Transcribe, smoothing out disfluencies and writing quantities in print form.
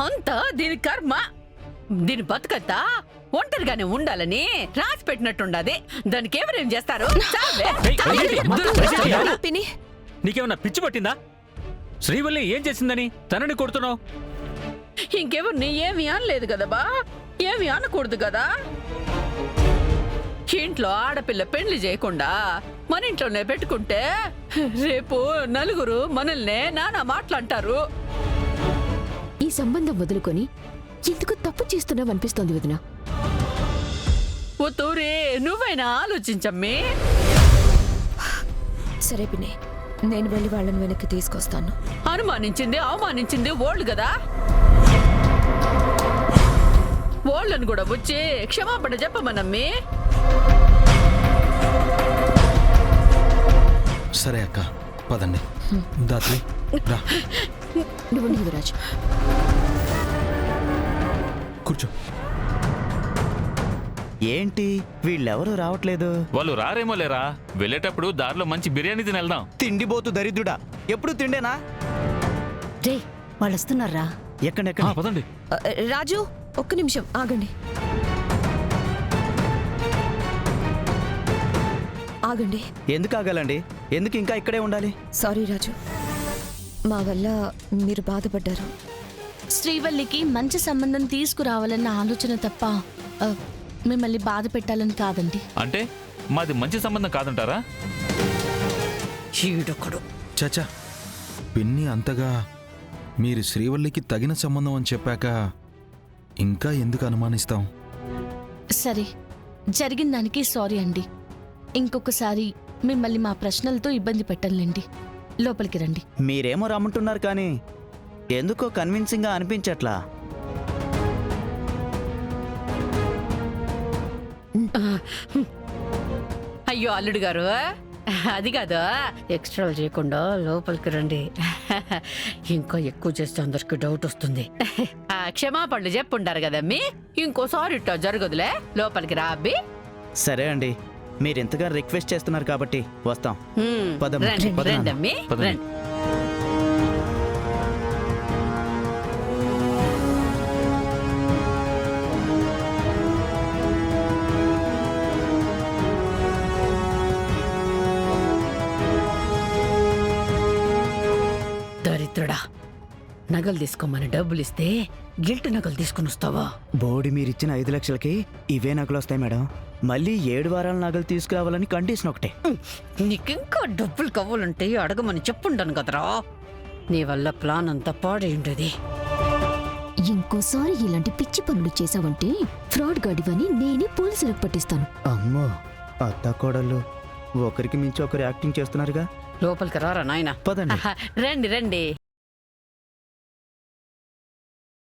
అంతా దీని కర్మ. దీని బతుకంతా ఒంటరిగానే ఉండాలని రాసి పెట్టినట్టుండది. దానికి ఎవరేం చేస్తారు? పిన్ని, నీకేమన్నా పిచ్చి పట్టిందా? శ్రీవల్లి ఏం చేసిందని తనని కొడుతున్నావు? ఇంకెవరిని ఏమి అనలేదు కదా బా, ఏమి అనకూడదు కదా. ఇంట్లో ఆడపిల్ల పెళ్లి చేయకుండా మన ఇంట్లోనే పెట్టుకుంటే రేపు నలుగురు మనల్నే నానా మాటలంటారు. ఈ సంబంధం వదులుకొని ఎందుకు తప్పు చేస్తున్నావు అనిపిస్తోంది వదిన. ఓ తూరి, నువ్వైనా ఆలోచించమ్మే. సరే పిన్ని, నేను వెళ్ళి వాళ్ళని వెనక్కి తీసుకొస్తాను. అనుమానించింది అవమానించింది ఓళ్ళు కదా, ఓళ్ళను కూడా వచ్చి క్షమాపణ చెప్పమనమ్మి. సరే అక్క, పదండి. దాత్రి రా, నువ్వు యువరాజ్ కూర్చో. ఏంటి వీళ్ళెవరూ రావట్లేదు? వాళ్ళు రారేమో లేరా, వెళ్ళేటప్పుడు దారిలో మంచి బిర్యానీ తిని వెళ్దాం. తిండిపోతు దరిద్రుడా, ఎప్పుడు తిండేనా? రే, వాళ్ళు వస్తున్నారా? ఎక్కడెక్కడ? పదండి. రాజు, ఒక్క నిమిషం ఆగండి. ఆగండి. ఎందుకు ఆగాలండి? ఎందుకు ఇంకా ఇక్కడే ఉండాలి? సారీ రాజు, మా వల్ల మీరు బాధపడ్డారు. శ్రీవల్లికి మంచి సంబంధం తీసుకురావాలన్న ఆలోచన తప్ప మిమ్మల్ని బాధ పెట్టాలని కాదండి. అంటే మాది మంచి సంబంధం కాదంటారా? చీడొకడు. చచా, పిన్ని అంతగా మీరు శ్రీవల్లికి తగిన సంబంధం అని చెప్పాక ఇంకా ఎందుకు అనుమానిస్తాం? సరే, జరిగిన దానికి సారీ అండి. ఇంకొకసారి మిమ్మల్ని మా ప్రశ్నలతో ఇబ్బంది పెట్టండి. లోపలికి రండి. మీరేమో రమ్మంటున్నారు కానీ ఎందుకో కన్విన్సింగ్ గా అనిపించట్లా. అయ్యో అల్లుడు గారు, అది కాదు, ఎక్స్ట్రా చేయకుండా లోపలికి రండి. ఇంకా ఎక్కువ చేస్తే అందరికి డౌట్ వస్తుంది. క్షమాపణలు చెప్పుంటారు కదమ్మీ, ఇంకోసారి ఇట్టా జరగదులే. లోపలికి రా అబ్బి. సరే అండి, మీరింతగా రిక్వెస్ట్ చేస్తున్నారు కాబట్టి వస్తాం. పదం, రండి పద నాన్న. రండి అమ్మీ, పదండి. రండి. దరిద్రుడా, నగలు తీసుకోమని డబ్బులు ఇస్తే గిల్ట్ నగలు తీసుకుని వస్తావా? బోడి మీరిచ్చిన 5 లక్షలకి ఇవే నగలు వస్తాయి మేడం. మళ్ళీ 7 వారాల నగలు తీసుకురావాలని కండిషన్ ఒకటే. నీకింకా డబ్బులు కావాలంటే అడగమని చెప్పుండను కదరా. నీ వల్ల ప్లాన్ అంతా పాడైండేది. ఇంకోసారి ఇలాంటి పిచ్చి పనులు చేశావంటే ఫ్రాడ్ గాడివని నేనే పోలీసులకు పట్టిస్తాను. అమ్మో, అత్త కోడళ్ళు ఒకరికి మించి ఒకరు యాక్టింగ్ చేస్తున్నారుగా. లోపలికి రారా నాయనా. పదండి. రండి రండి.